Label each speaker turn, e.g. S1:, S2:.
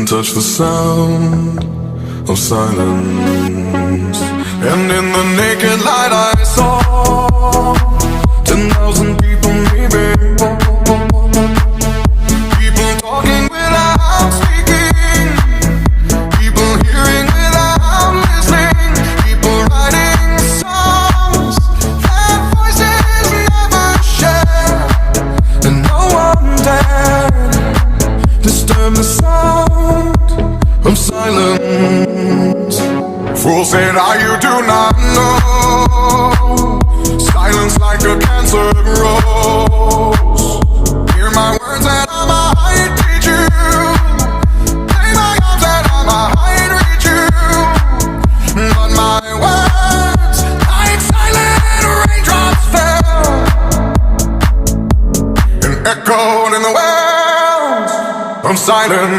S1: can touch the sound of silence. And in the naked light I saw 10,000 people maybe. People talking without speaking, people hearing without listening, people writing songs that voices never share. And no one dared disturb the sound of silence. Fool said, you do not know. Silence like a cancer grows. Hear my words and I might teach you. Play my arms and I might reach you. But my words, like silent raindrops, fell and echoed in the wells of silence.